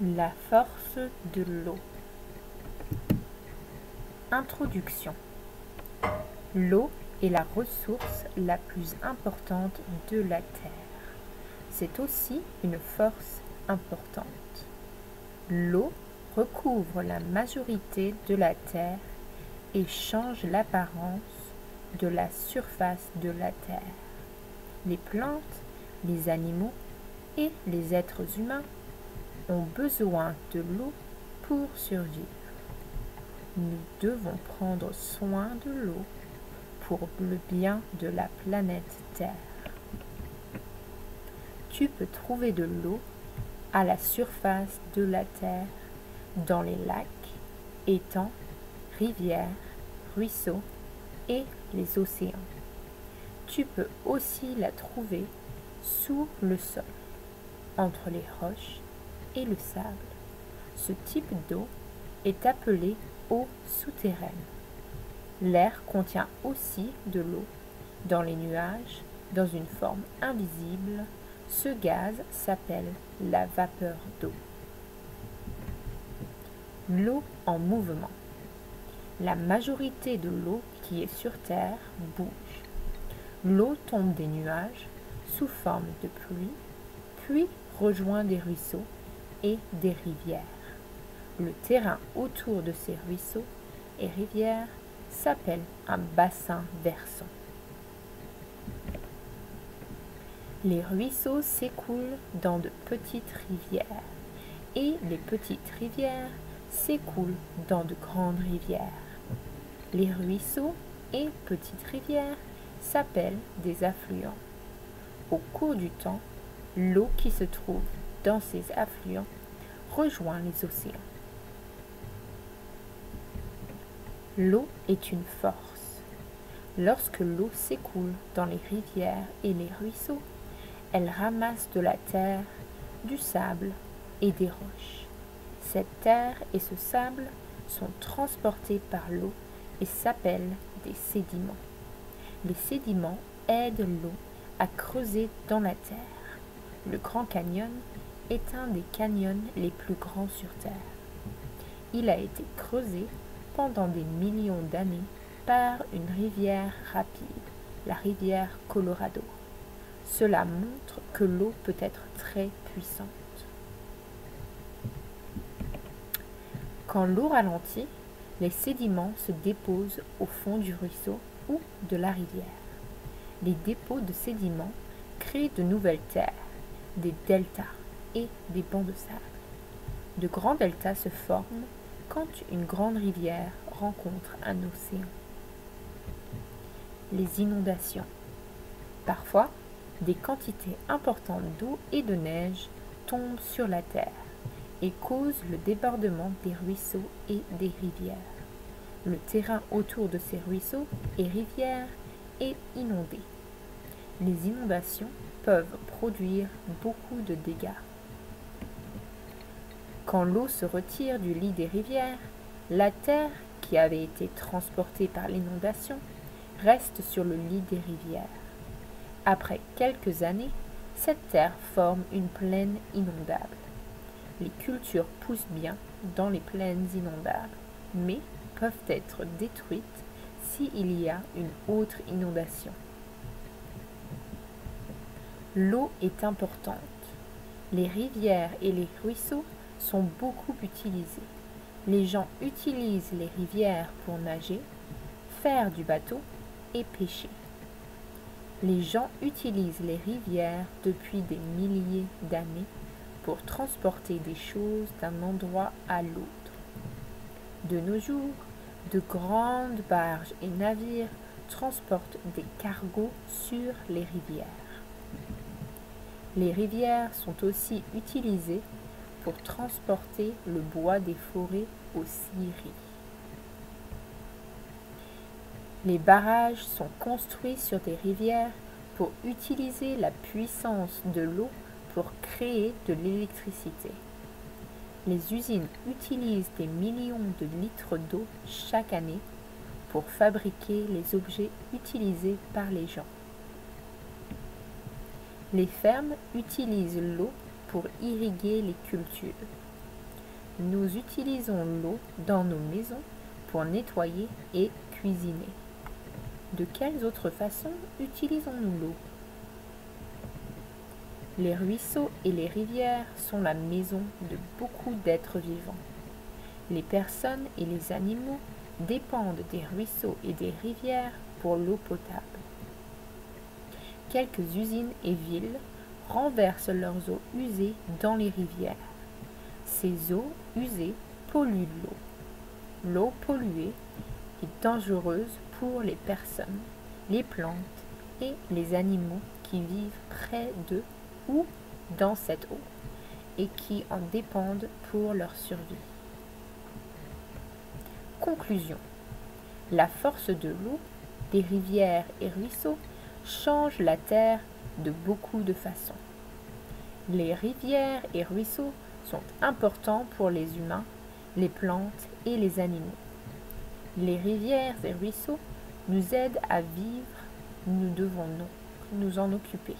La force de l'eau. Introduction. L'eau est la ressource la plus importante de la Terre. C'est aussi une force importante. L'eau recouvre la majorité de la Terre et change l'apparence de la surface de la Terre. Les plantes, les animaux et les êtres humains ont besoin de l'eau pour survivre. Nous devons prendre soin de l'eau pour le bien de la planète Terre. Tu peux trouver de l'eau à la surface de la Terre, dans les lacs, étangs, rivières, ruisseaux et les océans. Tu peux aussi la trouver sous le sol, entre les roches et le sable. Ce type d'eau est appelé eau souterraine. L'air contient aussi de l'eau dans les nuages, dans une forme invisible. Ce gaz s'appelle la vapeur d'eau. L'eau en mouvement. La majorité de l'eau qui est sur Terre bouge. L'eau tombe des nuages sous forme de pluie, puis rejoint des ruisseaux et des rivières. Le terrain autour de ces ruisseaux et rivières s'appelle un bassin versant. Les ruisseaux s'écoulent dans de petites rivières et les petites rivières s'écoulent dans de grandes rivières. Les ruisseaux et petites rivières s'appellent des affluents. Au cours du temps, l'eau qui se trouve dans ces affluents rejoint les océans. L'eau est une force. Lorsque l'eau s'écoule dans les rivières et les ruisseaux, elle ramasse de la terre, du sable et des roches. Cette terre et ce sable sont transportés par l'eau et s'appellent des sédiments. Les sédiments aident l'eau à creuser dans la terre. Le Grand Canyon est un des canyons les plus grands sur Terre. Il a été creusé pendant des millions d'années par une rivière rapide, la rivière Colorado. Cela montre que l'eau peut être très puissante. Quand l'eau ralentit, les sédiments se déposent au fond du ruisseau ou de la rivière. Les dépôts de sédiments créent de nouvelles terres, des deltas et des bancs de sable. De grands deltas se forment quand une grande rivière rencontre un océan. Les inondations. Parfois, des quantités importantes d'eau et de neige tombent sur la terre et causent le débordement des ruisseaux et des rivières. Le terrain autour de ces ruisseaux et rivières est inondé. Les inondations peuvent produire beaucoup de dégâts. Quand l'eau se retire du lit des rivières, la terre qui avait été transportée par l'inondation reste sur le lit des rivières. Après quelques années, cette terre forme une plaine inondable. Les cultures poussent bien dans les plaines inondables, mais peuvent être détruites s'il y a une autre inondation. L'eau est importante. Les rivières et les ruisseaux sont beaucoup utilisés. Les gens utilisent les rivières pour nager, faire du bateau et pêcher. Les gens utilisent les rivières depuis des milliers d'années pour transporter des choses d'un endroit à l'autre. De nos jours, de grandes barges et navires transportent des cargos sur les rivières. Les rivières sont aussi utilisées pour transporter le bois des forêts aux scieries. Les barrages sont construits sur des rivières pour utiliser la puissance de l'eau pour créer de l'électricité. Les usines utilisent des millions de litres d'eau chaque année pour fabriquer les objets utilisés par les gens. Les fermes utilisent l'eau pour irriguer les cultures. Nous utilisons l'eau dans nos maisons pour nettoyer et cuisiner. De quelles autres façons utilisons-nous l'eau? Les ruisseaux et les rivières sont la maison de beaucoup d'êtres vivants. Les personnes et les animaux dépendent des ruisseaux et des rivières pour l'eau potable. Quelques usines et villes renversent leurs eaux usées dans les rivières. Ces eaux usées polluent l'eau. L'eau polluée est dangereuse pour les personnes, les plantes et les animaux qui vivent près de ou dans cette eau et qui en dépendent pour leur survie. Conclusion. La force de l'eau, des rivières et ruisseaux change la terre de beaucoup de façons. Les rivières et ruisseaux sont importants pour les humains, les plantes et les animaux. Les rivières et ruisseaux nous aident à vivre, nous devons nous en occuper.